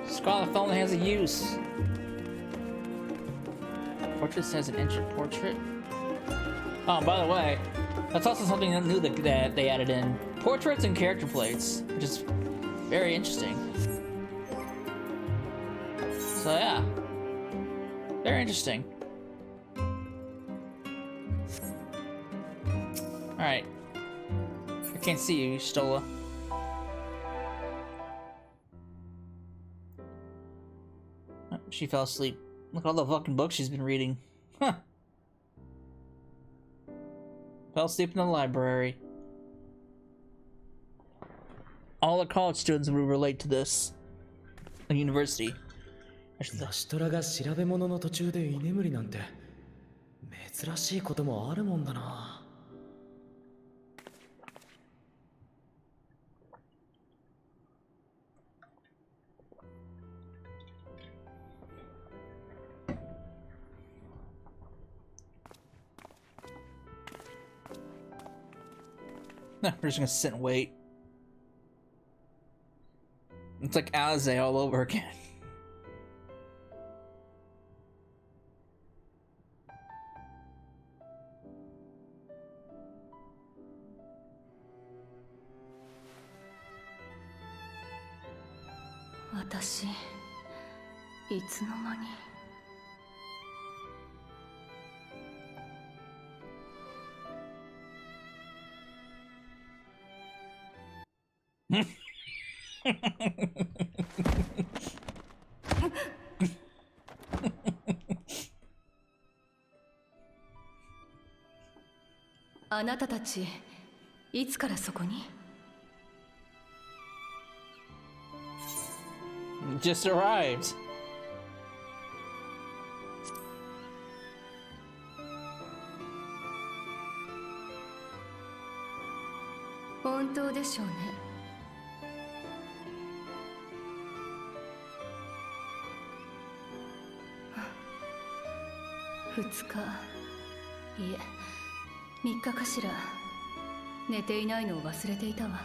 Scarlet phone has a use. Portrait says an ancient portrait. Oh, by the way, that's also something new that they added in. Portraits and character plates, which is very interesting. So yeah, very interesting. Alright. I can't see you, Stola. She fell asleep. Look at all the fucking books she's been reading. Huh. Fell asleep in the library. All the college students would relate to this. The university. ヤシトラが調べ物の途中で居眠りなんて珍しいこともあるもんだな。We're just gonna sit and wait. It's like Alize all over again.私、いつの間に。あなたたち、いつからそこに？ Just arrived. 本当でしょうね。2日、いえ、3日かしら。寝ていないのを忘れていたわ。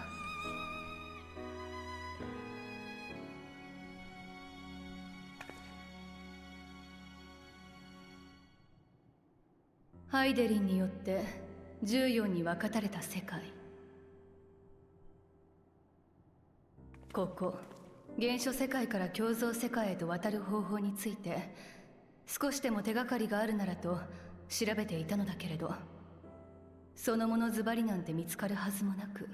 ハイデリンによって14に分かたれた世界。ここ原初世界から共造世界へと渡る方法について少しでも手がかりがあるならと調べていたのだけれど、そのものズバリなんて見つかるはずもなく、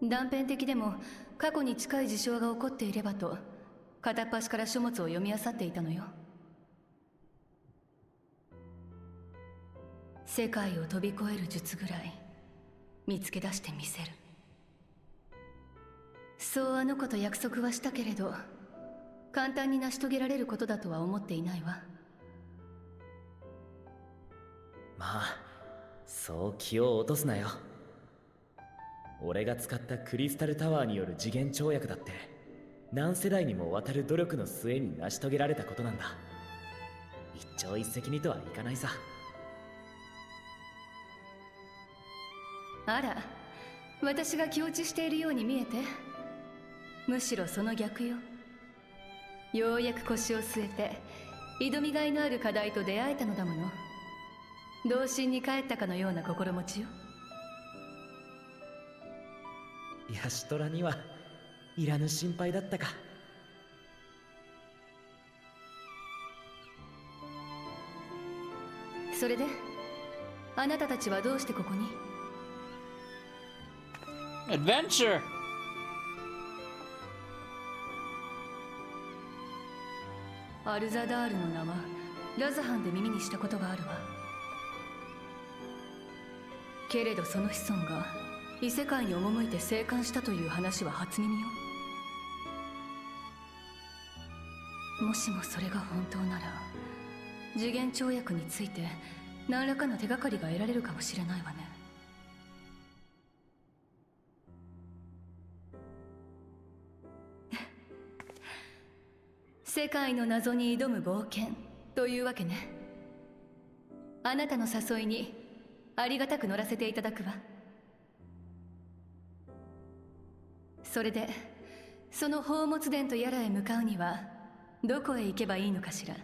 断片的でも過去に近い事象が起こっていればと片っ端から書物を読み漁っていたのよ。世界を飛び越える術ぐらい見つけ出してみせる。そうあの子と約束はしたけれど、簡単に成し遂げられることだとは思っていないわ。まあ、そう気を落とすなよ。俺が使ったクリスタルタワーによる次元跳躍だって何世代にもわたる努力の末に成し遂げられたことなんだ。一朝一夕にとはいかないさ。あら、私が気落ちしているように見えて。むしろその逆よ。ようやく腰を据えて挑みがいのある課題と出会えたのだもの。童心に帰ったかのような心持ちよ。ヤシトラにはいらぬ心配だったか。それであなたたちはどうしてここに？ Adventure! アルザダールの名はラザハンで耳にしたことがあるわ。けれどその子孫が異世界に赴いて生還したという話は初耳よ。もしもそれが本当なら次元跳躍について何らかの手がかりが得られるかもしれないわね。世界の謎に挑む冒険というわけね。あなたの誘いにありがたく乗らせていただくわ。それでその宝物殿とやらへ向かうにはどこへ行けばいいのかしら。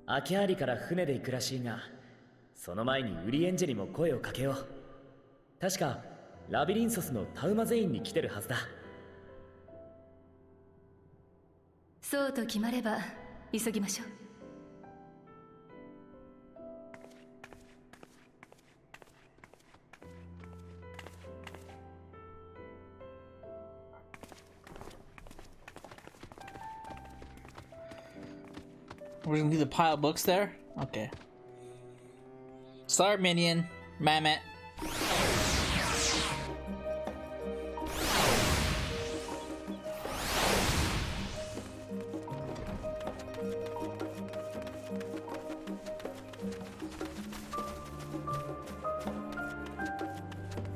アキャーリから船で行くらしいが、その前にウリエンジェにも声をかけよう。確かラビリンソスのタウマゼインに来てるはずだ。そうと決まれば急ぎましょう。We're gonna leave the pile of books there? Okay. Start minion. Mammoth.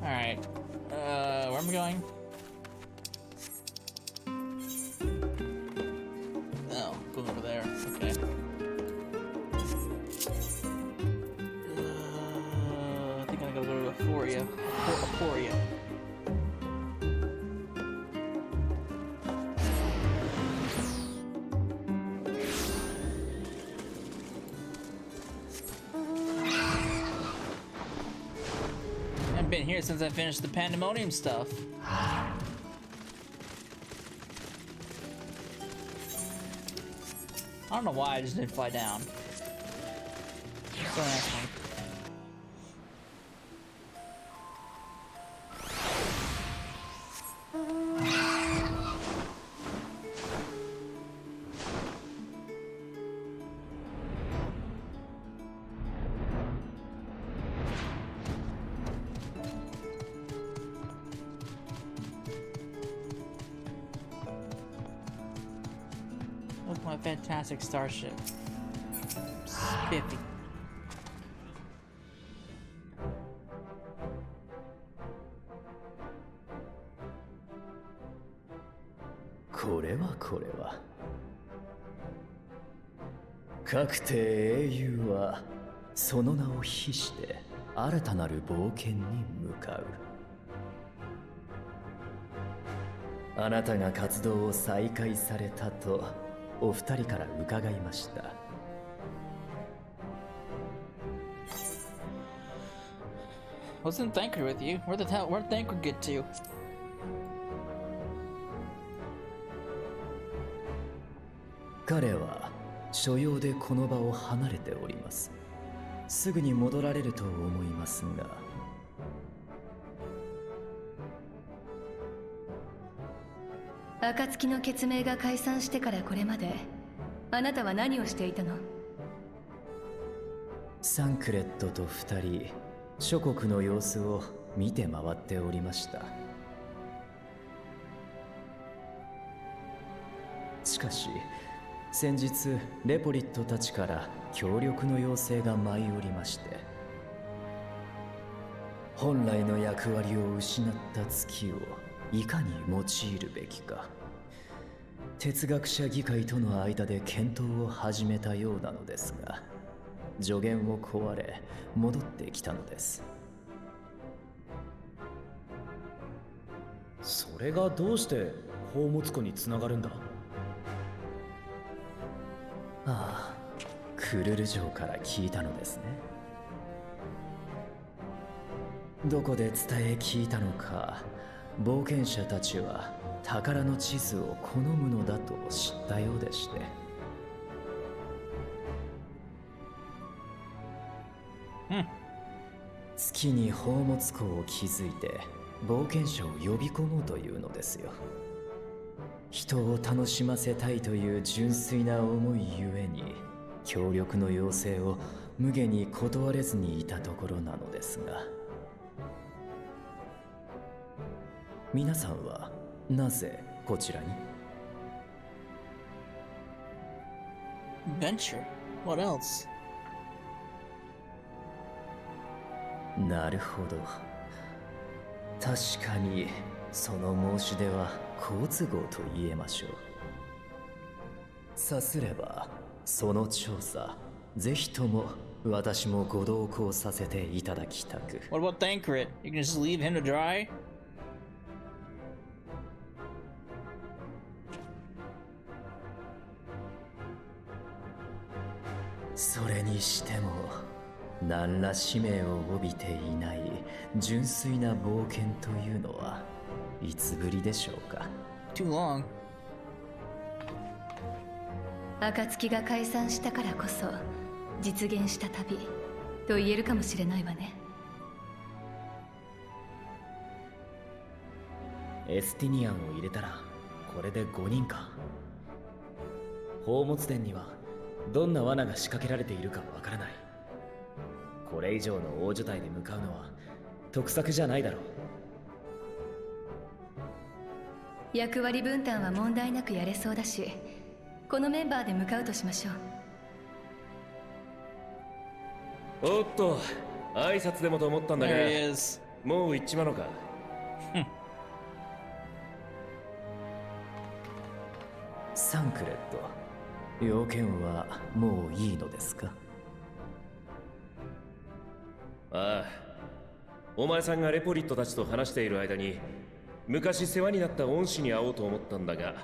Alright. Where am I going? Oh, going over there. Okay. Aporia. Aporia. I've been here since I finished the Pandemonium stuff. I don't know why I just didn't fly down. Don't ask me. Look at my fantastic starship. Spiffy. これはかくて英雄はその名を秘して新たなる冒険に向かう。あなたが活動を再開されたとお二人から伺いました。Wasn't Thanker with you? Where'd Thanker get to? 彼は所用でこの場を離れております。すぐに戻られると思いますが。暁の血盟が解散してからこれまであなたは何をしていたの？サンクレットと二人諸国の様子を見て回っておりました。しかし先日レポリットたちから協力の要請が舞い降りまして、本来の役割を失った月をいかに用いるべきか、哲学者議会との間で検討を始めたようなのですが、助言を請われ戻ってきたのです。それがどうして宝物庫につながるんだ？ああ、クルル城から聞いたのですね。どこで伝え聞いたのか、冒険者たちは宝の地図を好むのだと知ったようでして。月に宝物庫を築いて冒険者を呼び込もうというのですよ。人を楽しませたいという純粋な思いゆえに協力の要請を無下に断れずにいたところなのですが、皆さんはなぜこちらに？ Venture? What else? なるほど。確かにその申し出は好都合と言えましょう。さすればその調査、ぜひとも私もご同行させていただきたく。 What about Thancred? You can just leave him to dry? それにしても何ら使命を帯びていない純粋な冒険というのはいつぶりでしょうか。 Too long. 暁が解散したからこそ実現した旅と言えるかもしれないわね。エスティニアンを入れたらこれで5人か。宝物殿にはどんな罠が仕掛けられているかわからない。これ以上の大所帯で向かうのは得策じゃないだろう。役割分担は問題なくやれそうだし、このメンバーで向かうとしましょう。おっと、挨拶でもと思ったんだが、 There he is. もう行っちまうのか。サンクレット、要件はもういいのですか？ああ、お前さんがレポリットたちと話している間に昔世話になった恩師に会おうと思ったんだが、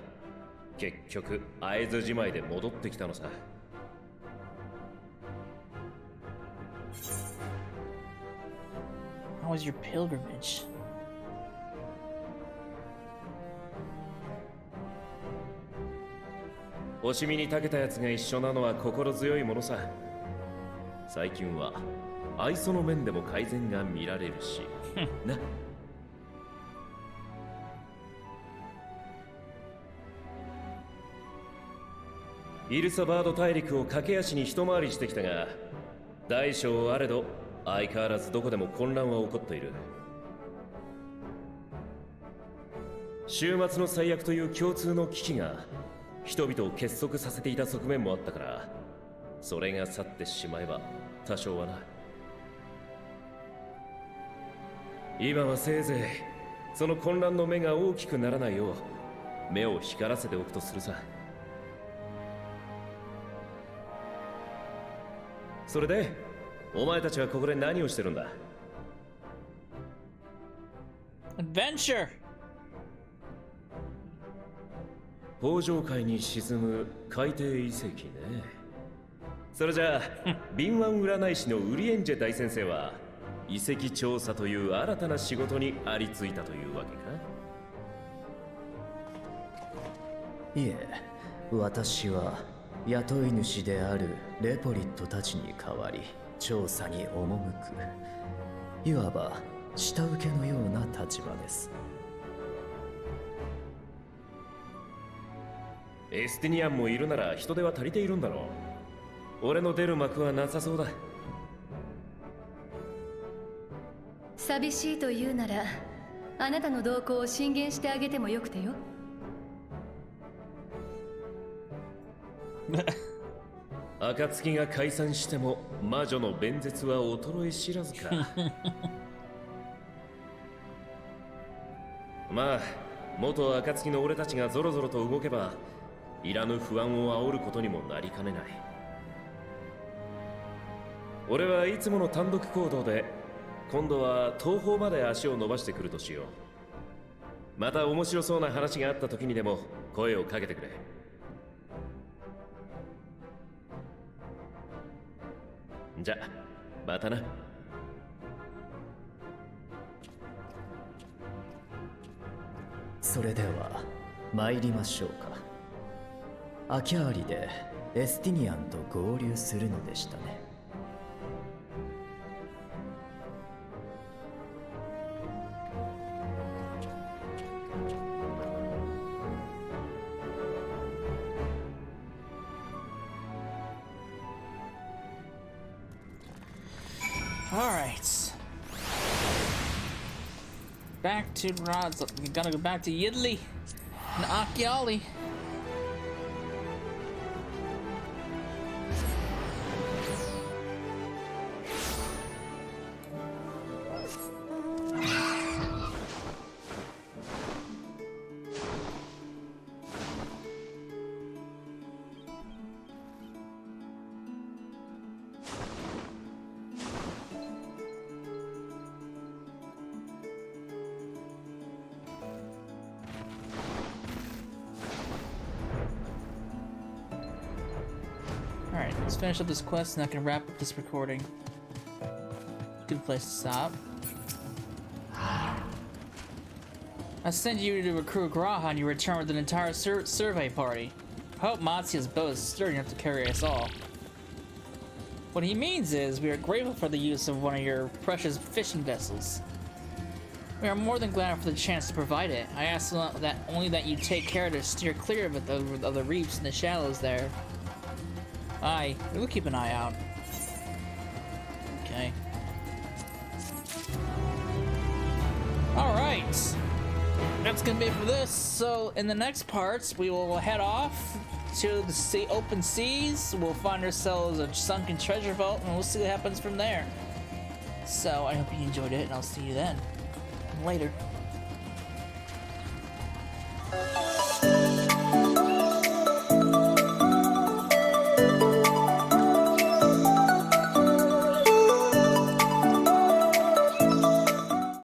結局会津じまいで戻ってきたのさ。How was your pilgrimage? 惜しみに長けたやつが一緒なのは心強いものさ。最近は愛想の面でも改善が見られるしな。イルサバード大陸を駆け足に一回りしてきたが、大小あれど相変わらずどこでも混乱は起こっている。終末の最悪という共通の危機が人々を結束させていた側面もあったから、それが去ってしまえば多少はな。今はせいぜいその混乱の目が大きくならないよう目を光らせておくとするさ。それでお前たちはここで何をしてるんだ？ Adventure! 北上海に沈む海底遺跡ね。それじゃあ敏腕占い師のウリエンジェ大先生は遺跡調査という新たな仕事にありついたというわけか？いえ、私は雇い主であるレポリットたちに代わり調査に赴く、いわば下請けのような立場です。エスティニアンもいるなら人手は足りているんだろう。俺の出る幕はなさそうだ。寂しいと言うなら、あなたの動向を進言してあげてもよくてよ。暁が解散しても魔女の弁舌は衰え知らずか。まあ元暁の俺たちがゾロゾロと動けばいらぬ不安を煽ることにもなりかねない。俺はいつもの単独行動で今度は東方まで足を伸ばしてくるとしよう。また面白そうな話があった時にでも声をかけてくれ。じゃ、またな。それでは参りましょうか。アキャーリでエスティニアンと合流するのでしたね。Alright. Back to Rods. We gotta go back to Yidley and Akiali. Alright, let's finish up this quest and I can wrap up this recording. Good place to stop. I sent you to recruit Graha and you return with an entire survey party. I hope Matsuya's boat is sturdy enough to carry us all. What he means is, we are grateful for the use of one of your precious fishing vessels. We are more than glad for the chance to provide it. I ask that only that you take care to steer clear of the reefs and the shallows there. Aye, we'll keep an eye out. Okay. Alright. That's gonna be it for this. So, in the next parts, we will head off to the open seas. We'll find ourselves a sunken treasure vault, and we'll see what happens from there. So, I hope you enjoyed it, and I'll see you then. Later.